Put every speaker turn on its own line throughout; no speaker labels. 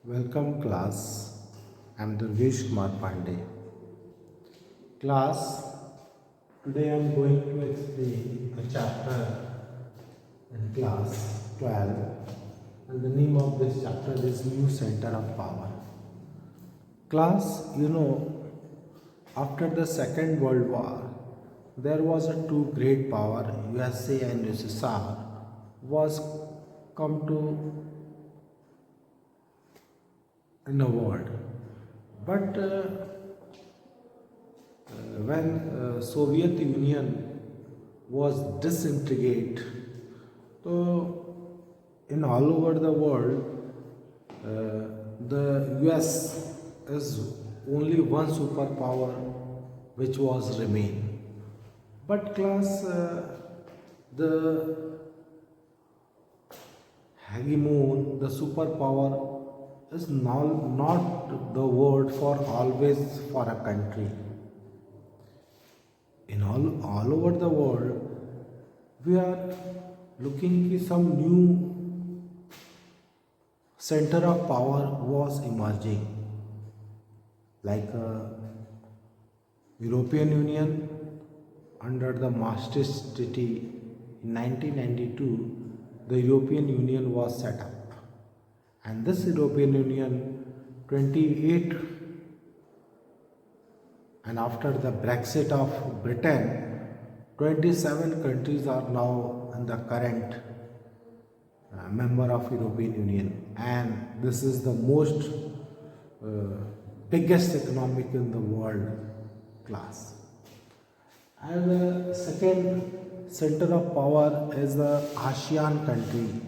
Welcome class. I am Durgesh Kumar Pandey. Class, today I am going to explain a chapter in class 12 and the name of this chapter is New Center of Power. Class, after the Second World War, there was a two great power, USA and USSR, was come to in the world. But when Soviet Union was disintegrate, so in all over the world, the US is only one superpower which was remain. But class, the hegemon, the superpower is not the word for always for a country. In all over the world, we are looking at some new center of power was emerging, like European Union under the Maastricht Treaty in 1992. The European Union was set up. And this European Union 28 and after the Brexit of Britain 27 countries are now in the current member of European Union, and this is the most biggest economic in the world class. And the second center of power is the ASEAN country,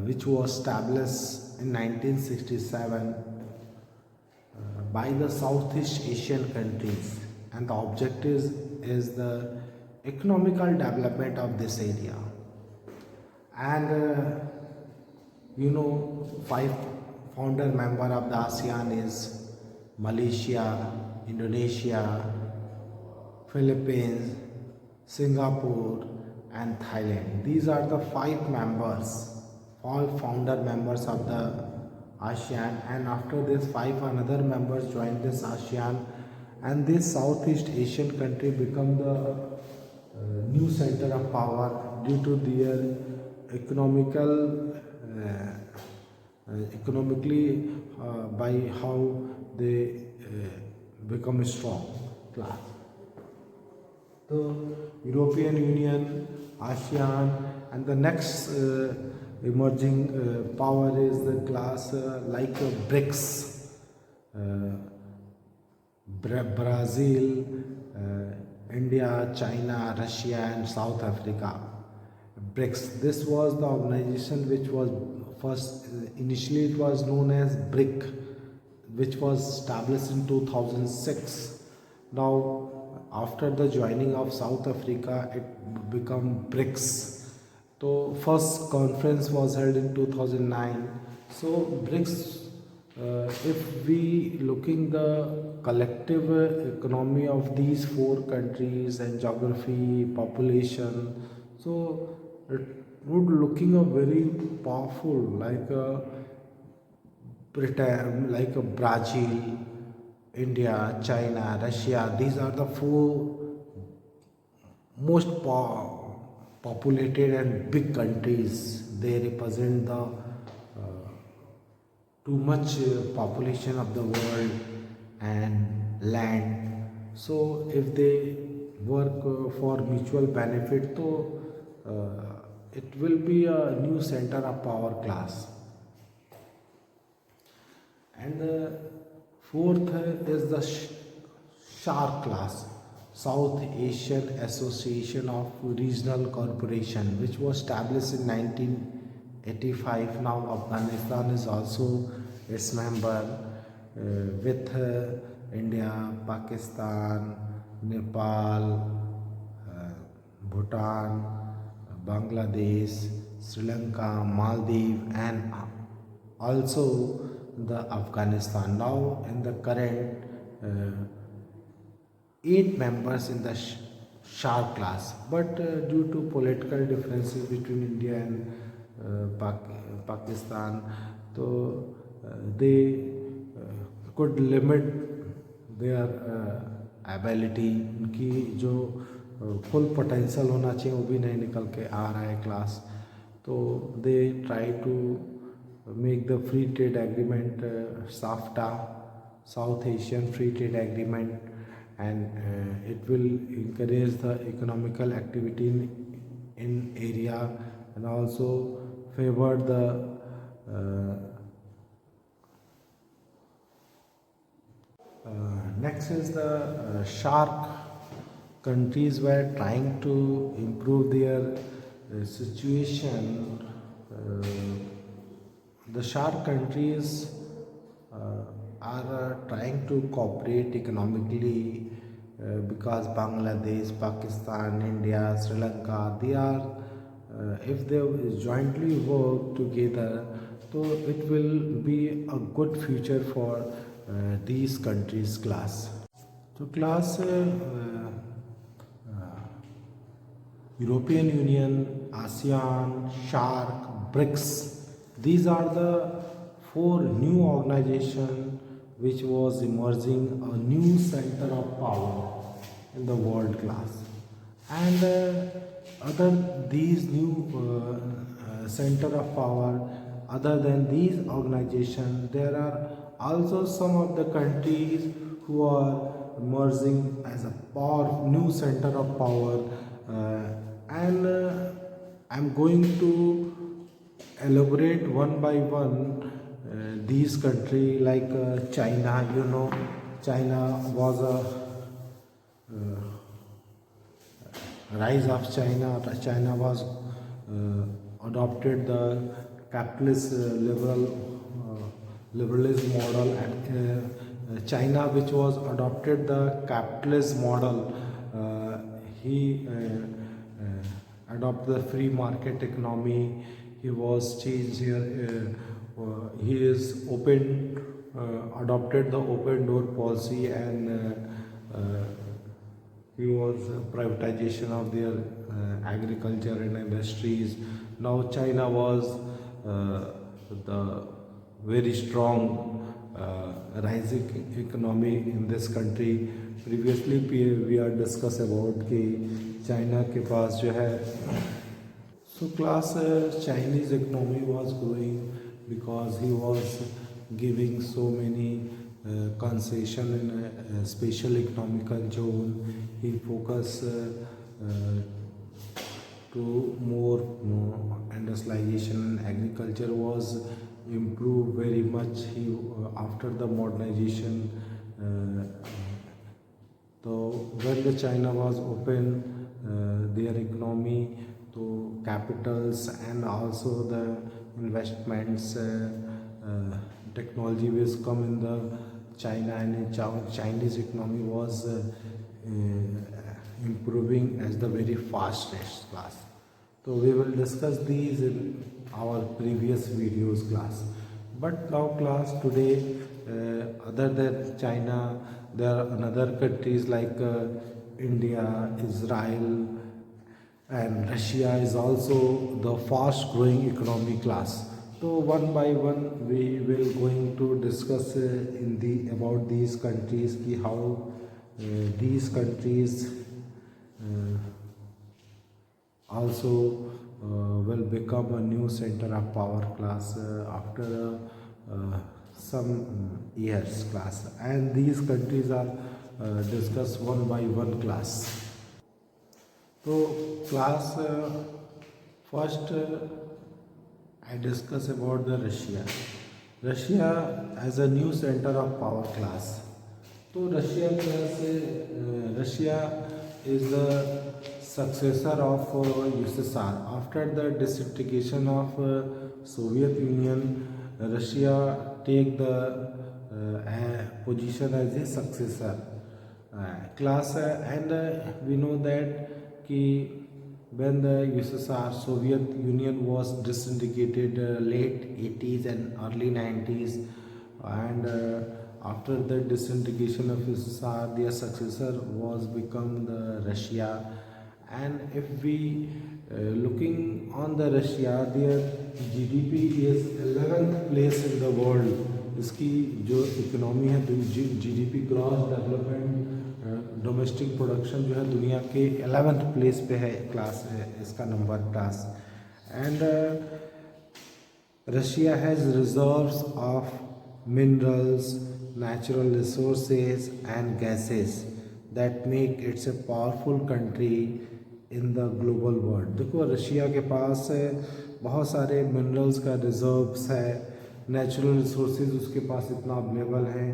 which was established in 1967 by the Southeast Asian countries, and the objective is the economical development of this area. And five founder member of the ASEAN is Malaysia, Indonesia, Philippines, Singapore, and Thailand. These are the five members, all founder members of the ASEAN, and after this five another members joined this ASEAN, and this Southeast Asian country become the new center of power due to their economically by how they become strong class. The European Union, ASEAN, and the next emerging power is the class like BRICS, Brazil, India, China, Russia, and South Africa. BRICS. This was the organization which was first initially it was known as BRIC, which was established in 2006. Now, after the joining of South Africa, it became BRICS. So first conference was held in 2009. So BRICS, if we looking the collective economy of these four countries and geography, population, so it would looking a very powerful like a Britain, like a Brazil, India, China, Russia. These are the four most populated and big countries. They represent the too much population of the world and land. So if they work for mutual benefit, so it will be a new center of power class. And the fourth is the SHARC class, South Asian Association of Regional Corporation, which was established in 1985. Now Afghanistan is also its member with India, Pakistan, Nepal, Bhutan, Bangladesh, Sri Lanka, Maldives, and also the Afghanistan. Now in the current 8 members in the SHARC class, but due to political differences between India and Pakistan, so they could limit their ability, उनकी जो full potential होना चाहिए वो भी नहीं निकल के आ रहा है क्लास. तो they try to make the free trade agreement, SAFTA, South Asian Free Trade Agreement, and it will encourage the economical activity in area, and also favor the next is the SHARC countries were trying to improve their situation. The SHARC countries are trying to cooperate economically because Bangladesh, Pakistan, India, Sri Lanka, they are, if they jointly work together, so it will be a good future for these countries class. So class, European Union, ASEAN, SHARC, BRICS, these are the four new organizations which was emerging a new center of power in the world class. And other these new center of power, other than these organizations, there are also some of the countries who are emerging as a new center of power, and I'm going to elaborate one by one these countries like China. You know, China was a rise of China. China was adopted the capitalist liberalism model, and China, which was adopted the capitalist model, he adopted the free market economy. He was changed here. He is adopted the open door policy, and he was privatization of their agriculture and industries. Now China was the very strong rising economy in this country. Previously we are discuss about कि China के पास जो है. So class, Chinese economy was growing because he was giving so many concession in a special economical zone. He focused to more industrialization, and agriculture was improved very much. He after the modernization. So when the China was open, their economy to capitals and also the investments, technology was come in the China, and Chinese economy was improving as the very fastest class. So we will discuss these in our previous videos class. But now class today, other than China, there are another countries like India, Israel, and Russia is also the fast growing economy class. So one by one we will going to discuss about these countries, how these countries also will become a new center of power class after some years class, and these countries are discussed one by one class. So class, first I discuss about the Russia. Russia as a new center of power class. So Russia is the successor of USSR. After the disintegration of Soviet Union, Russia take the position as a successor class, and we know that when the USSR Soviet Union was disintegrated late 80s and early 90s, and after the disintegration of USSR, their successor was become the Russia. And if we looking on the Russia, their GDP is 11th place in the world, इसकी जो economy है, GDP gross development domestic production जो है दुनिया के 11th place पे है, class है इसका number class. And Russia has reserves of minerals, natural resources and gases that make it a powerful country in the global world। देखो रशिया के पास बहुत सारे मिनरल्स का रिजर्व्स है, नेचुरल रिसोर्सेज उसके पास इतना अवेलेबल है,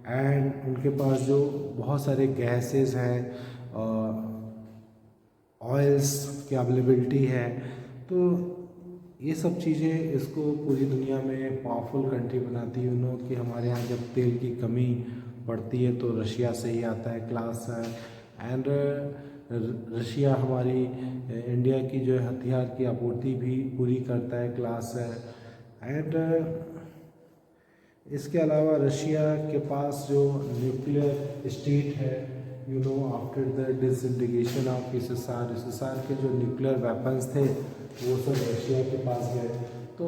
एंड उनके पास जो बहुत सारे गैसेस हैं, ऑयल्स की अवेलेबिलिटी है। तो ये सब चीज़ें इसको पूरी दुनिया में पावरफुल कंट्री बनाती है। नो कि हमारे यहाँ जब तेल की कमी पड़ती है तो रशिया से ही आता है क्लास। एंड रशिया हमारी इंडिया की जो है हथियार की आपूर्ति भी पूरी करता है क्लास। एंड इसके अलावा रशिया के पास जो न्यूक्लियर स्टेट है, you know after the disintegration of SSR के जो न्यूक्लियर वेपन्स थे वो सब रशिया के पास गए। तो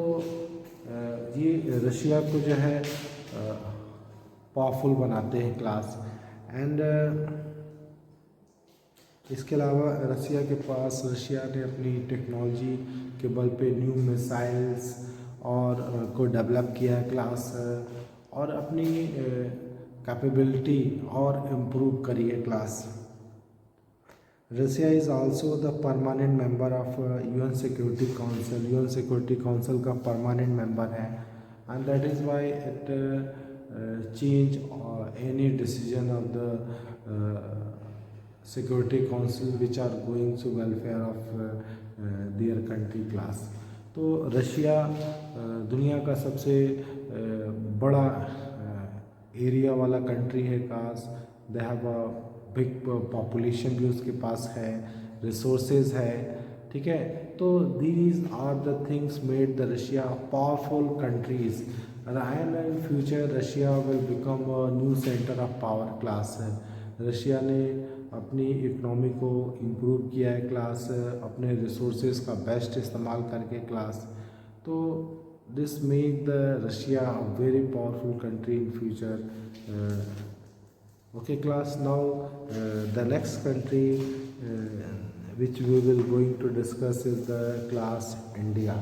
ये रशिया को जो है पावरफुल बनाते हैं क्लास। एंड इसके अलावा रशिया ने अपनी टेक्नोलॉजी के बल पे न्यू मिसाइल्स और को डेवलप किया है क्लास, और अपनी कैपेबिलिटी और इम्प्रूव करी है class. Russia is also the permanent member of UN security council. UN security council का परमानेंट मेंबर है, and that is why it change any decision of the security council which are going to welfare of their country class. तो Russia दुनिया का सबसे बड़ा area वाला country है class. They have a big population भी उसके पास है, रिसोर्सेज है, ठीक है। तो these are the things made the Russia powerful countries, and in future Russia will become a new centre of power class. Russia ने अपनी इकनॉमी को इम्प्रूव किया है क्लास, अपने रिसोर्सेज का बेस्ट इस्तेमाल करके क्लास। तो this make the Russia a very powerful country in future. Okay class, now the next country which we will going to discuss is the class India.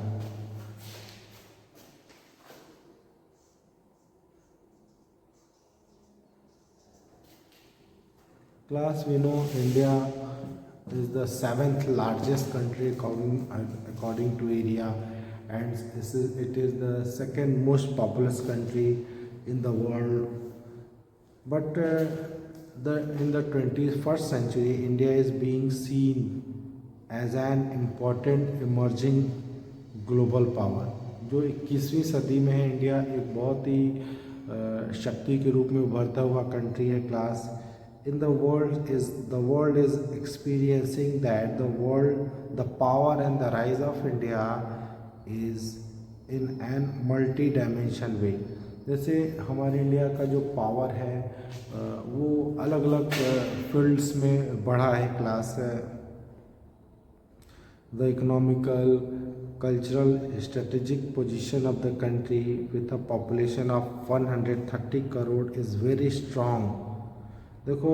Class, we know India is the 7th largest country according to area, and it is the second most populous country in the world. But in the 21st century, India is being seen as an important emerging global power। जो 21वीं सदी में है, India एक बहुत ही शक्ति के रूप में उभरता हुआ कंट्री है class. In the world is experiencing that the power and the rise of India is in an multi dimension way. जैसे हमारे इंडिया का जो पावर है वो अलग अलग फील्ड्स में बढ़ा है class. The economical, cultural, strategic position of the country with a population of 130 crore is very strong. देखो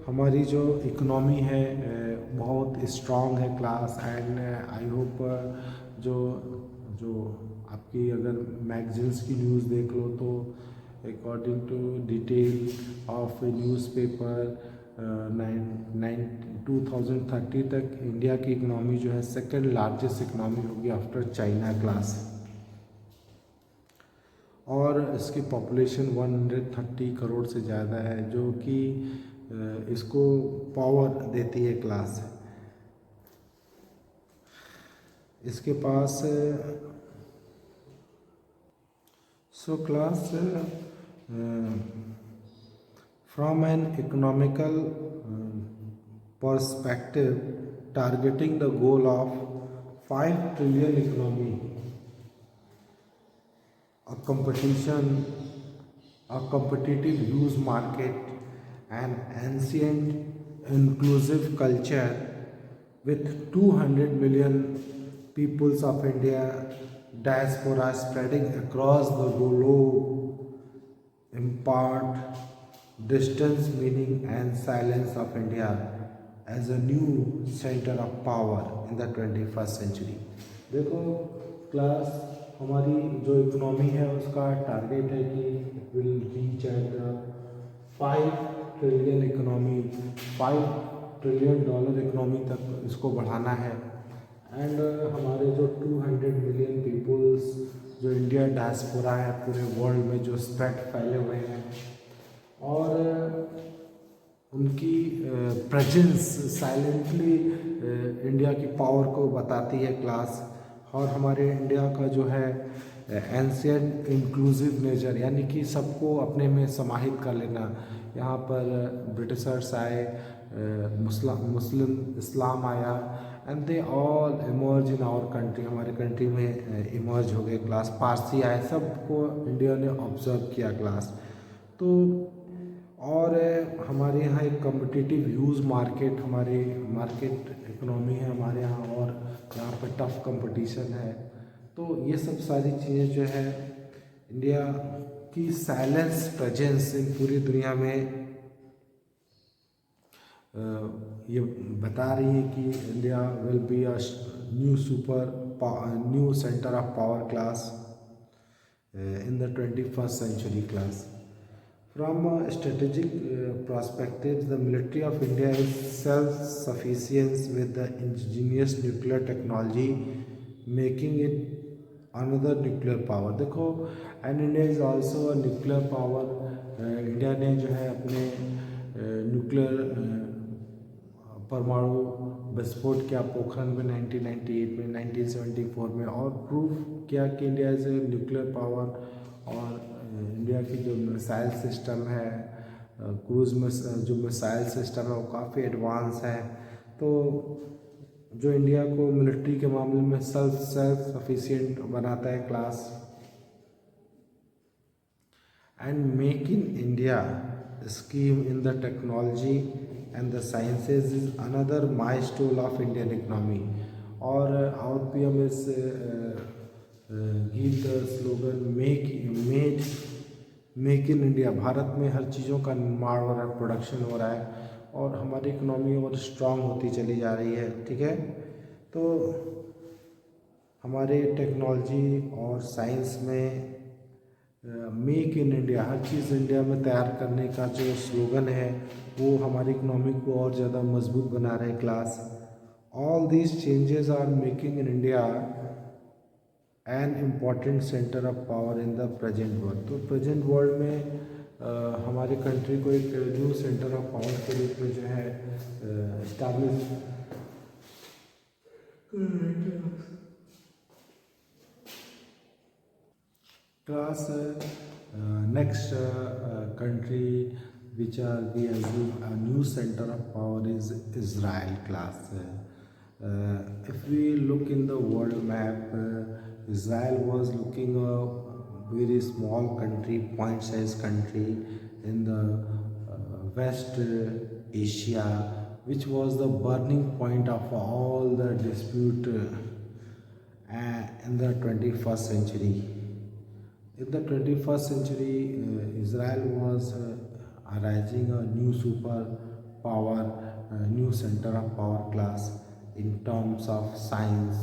हमारी जो इकोनॉमी है बहुत स्ट्रॉन्ग है क्लास। एंड आई होप जो आपकी अगर मैगजीन्स की न्यूज़ देख लो तो according to detail of newspaper 2030 तक इंडिया की इकनॉमी जो है सेकंड लार्जेस्ट इकनॉमी होगी आफ्टर चाइना क्लास, और इसकी पॉपुलेशन 130 करोड़ से ज़्यादा है, जो कि इसको पावर देती है क्लास। इसके पास So class, from an economical perspective, targeting the goal of 5 trillion economy, a competitive huge market, an ancient inclusive culture with 200 million peoples of India diaspora spreading across the globe, impart distance, meaning, and silence of India as a new center of power in the 21st century. देखो class, हमारी जो economy है उसका target है कि it will reach at 5 trillion economy, $5 trillion economy तक इसको बढ़ाना है। एंड हमारे जो 200 मिलियन पीपल्स जो इंडिया डायस्पोरा है पूरे वर्ल्ड में जो स्प्रेड फैले हुए हैं, और उनकी प्रेजेंस साइलेंटली इंडिया की पावर को बताती है क्लास। और हमारे इंडिया का जो है एंशियंट इंक्लूसिव नेचर, यानी कि सबको अपने में समाहित कर लेना। यहाँ पर ब्रिटिशर्स आए, मुस्लिम इस्लाम आया, and they all emerge in our country, हमारे कंट्री में इमर्ज हो गए क्लास। पारसी आए, सबको इंडिया ने ऑब्जर्व किया क्लास। तो और हमारे यहाँ एक कम्पिटिटिव ह्यूज मार्केट, हमारे मार्केट इकोनॉमी है हमारे यहाँ, और यहाँ पर टफ कंपटीशन है। तो ये सब सारी चीज़ें जो है इंडिया की साइलेंस प्रेजेंस इन पूरी दुनिया में ये बता रही है कि India will be a new centre of power class in the 21st century class. From a strategic perspective, the military of India is self-sufficient with the indigenous nuclear technology, making it another nuclear power. देखो, and India is also a nuclear power. India ने जो है अपने nuclear परमाणु विस्फोट किया पोखरण में 1998 में, 1974 में, और प्रूव किया कि India is a nuclear power. और इंडिया की जो मिसाइल सिस्टम है, क्रूज में जो मिसाइल सिस्टम है वो काफ़ी एडवांस है। तो जो इंडिया को मिलिट्री के मामले में सेल्फ सफिशिएंट बनाता है class. And make in India scheme in the technology and the sciences is another milestone of Indian economy. और our PM is give the slogan make in India. Bharat में हर चीज़ों का निर्माण हो रहा है, प्रोडक्शन हो रहा है, और हमारी इकोनॉमी और स्ट्रांग होती चली जा रही है। ठीक है, तो हमारे टेक्नोलॉजी और साइंस में make in India, her cheese India में तैयार करने का जो स्लोगन है वो हमारी इकोनॉमी को और ज़्यादा मजबूत बना रहे class. All these changes are making in India an important centre of power in the present world. तो प्रेजेंट वर्ल्ड में हमारी कंट्री को एक न्यू सेंटर ऑफ पावर के रूप में जो है establish class. Next country which we assume a new center of power is Israel class. If we look in the world map, Israel was looking a very small country, point-sized country in the West Asia, which was the burning point of all the dispute in the 21st century. In the 21st century, Israel was arising a new superpower, a new center of power class in terms of science,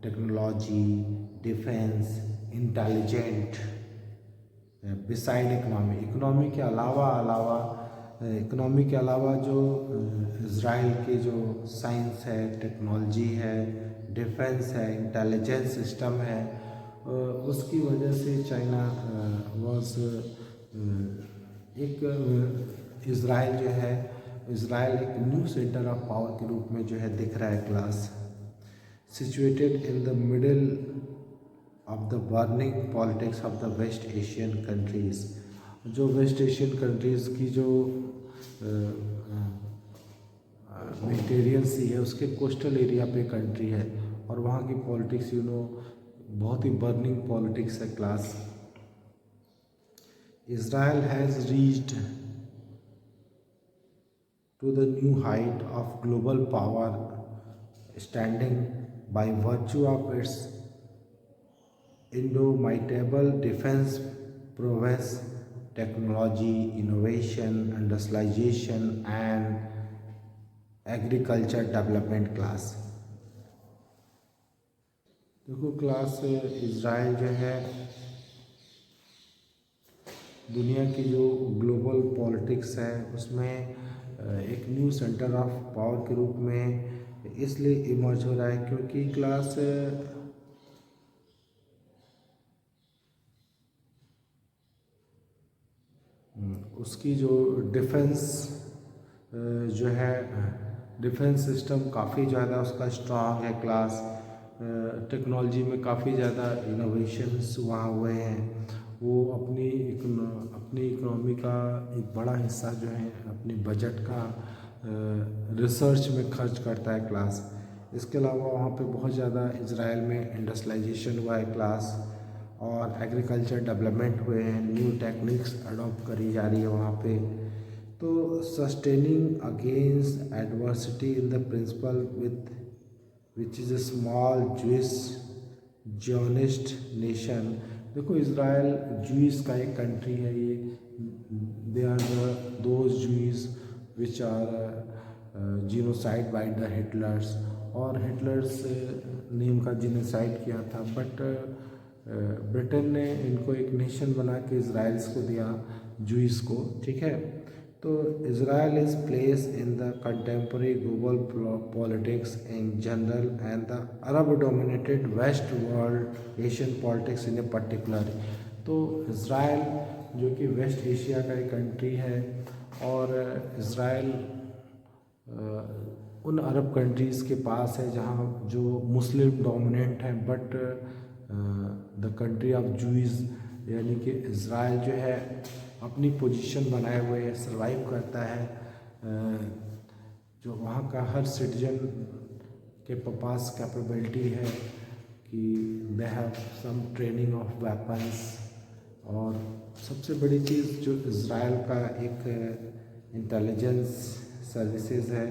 technology, defense, intelligence. Beside economy के अलावा जो Israel के जो science है, technology है, defence है, intelligence system है, उसकी वजह से चाइना वॉज एक इज़राइल जो है, इज़राइल एक न्यू सेंटर ऑफ पावर के रूप में जो है दिख रहा है class, situated in the middle of the burning politics of the West Asian countries. जो वेस्ट एशियन कंट्रीज़ की जो मेडिटेरियन सी है उसके कोस्टल एरिया पे कंट्री है, और वहाँ की पॉलिटिक्स बहुत ही बर्निंग पॉलिटिक्स है class. Israel has reached to the new height of global power, standing by virtue of its indomitable defense prowess technology, innovation, industrialization, and agriculture development class. देखो class, Israel जो है दुनिया की जो global politics है उसमें एक न्यू सेंटर ऑफ पावर के रूप में इसलिए इमर्ज हो रहा है क्योंकि क्लास उसकी जो डिफेंस जो है डिफेंस सिस्टम काफ़ी ज़्यादा उसका स्ट्रांग है क्लास। टेक्नोलॉजी में काफ़ी ज़्यादा इनोवेशंस वहाँ हुए हैं। वो अपनी इकोनॉमी का एक बड़ा हिस्सा जो है अपनी बजट का रिसर्च में खर्च करता है क्लास। इसके अलावा वहाँ पे बहुत ज़्यादा इज़राइल में इंडस्ट्रियलाइजेशन हुआ है क्लास, और एग्रीकल्चर डेवलपमेंट हुए हैं, न्यू टेक्निक्स अडॉप्ट करी जा रही है वहाँ पे। तो sustaining against adversity in the principle which is a small Jewish Zionist nation. देखो इज़राइल ज्यूस का एक कंट्री है, ये they are those Jews which are genocide by the Hitlers, और हिटलर्स ने इनका जीनोसाइड किया था, बट ब्रिटेन ने इनको एक नेशन बना के इज़राइल्स को दिया, ज्यूस को, ठीक है। तो Israel is place in the contemporary global politics in general and the Arab dominated West world Asian politics in a particular. तो इज़राइल जो कि वेस्ट एशिया का एक कंट्री है, और इज़राइल उन अरब कंट्रीज़ के पास है जहाँ जो मुस्लिम डोमिनेंट हैं, but the country of Jewish, यानी कि इज़राइल जो है अपनी पोजीशन बनाए हुए सर्वाइव करता है। जो वहाँ का हर सिटीजन के पास कैपेबिलिटी है कि they have some training of weapons, और सबसे बड़ी चीज़ जो इज़राइल का एक इंटेलिजेंस सर्विसेज है,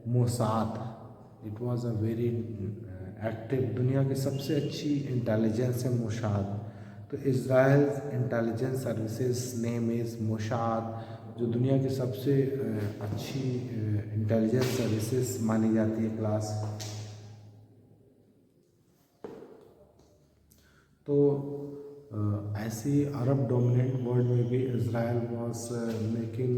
Mossad. It was a very active, दुनिया की सबसे अच्छी इंटेलिजेंस है मोसाद। तो Israel intelligence services name is Mossad, जो दुनिया की सबसे अच्छी इंटेलिजेंस सर्विसेज मानी जाती है क्लास। तो ऐसी अरब डोमिनेंट वर्ल्ड में भी Israel was making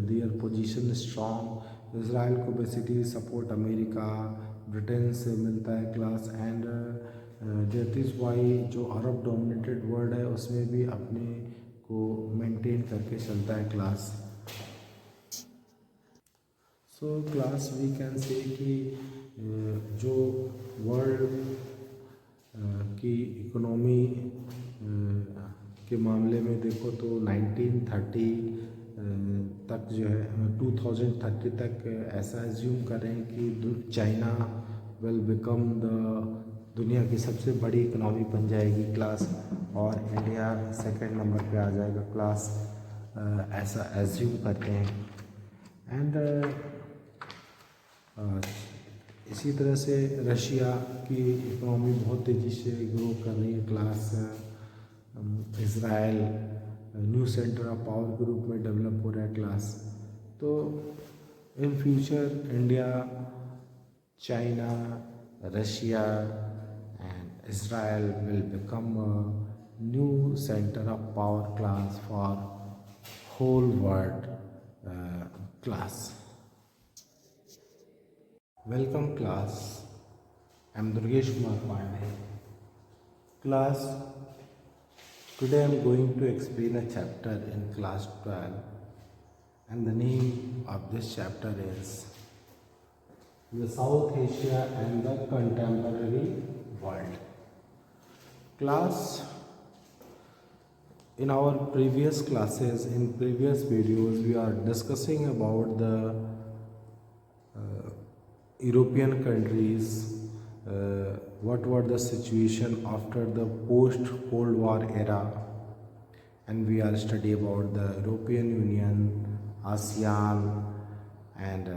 their position strong. Israel को बेसिकली सपोर्ट अमेरिका, ब्रिटेन से मिलता है class, and that is Y जो अरब डोमिनेटेड वर्ल्ड है उसमें भी अपने को मेंटेन करके चलता है class. So class we can say कि जो वर्ल्ड की इकोनॉमी के मामले में देखो तो 1930 तक जो है 2030 तक ऐसा एज्यूम करें कि चाइना विल बिकम द दुनिया की सबसे बड़ी इकोनॉमी बन जाएगी क्लास, और इंडिया सेकंड नंबर पे आ जाएगा क्लास, ऐसा एज्यूम करते हैं। एंड इसी तरह से रशिया की इकोनॉमी बहुत तेज़ी से ग्रो कर रही है class. Israel new centre of power के रूप में डेवलप हो रहा है क्लास। तो in future India, China, Russia and Israel will become a new centre of power class for whole world class. Welcome class, I am Durgesh Kumar Pandey. Class, today I am going to explain a chapter in class 12, and the name of this chapter is the South Asia and the Contemporary World. Class, in our previous classes, in previous videos, we are discussing about the European countries, what were the situation after the post-Cold War era, and we are study about the European Union, ASEAN, and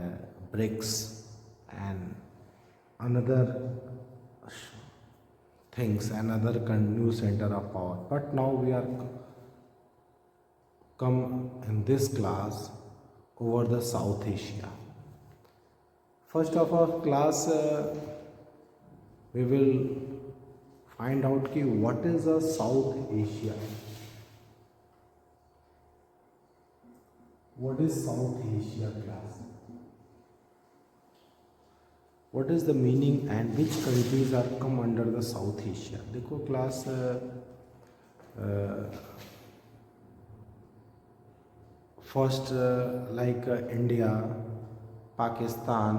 BRICS, and another things, another new center of power. But now we are come in this class over the South Asia. First of all class we will find out ki what is a South Asia. What is South Asia class? What is the meaning and which countries are come under the South Asia? देखो class first like India, Pakistan,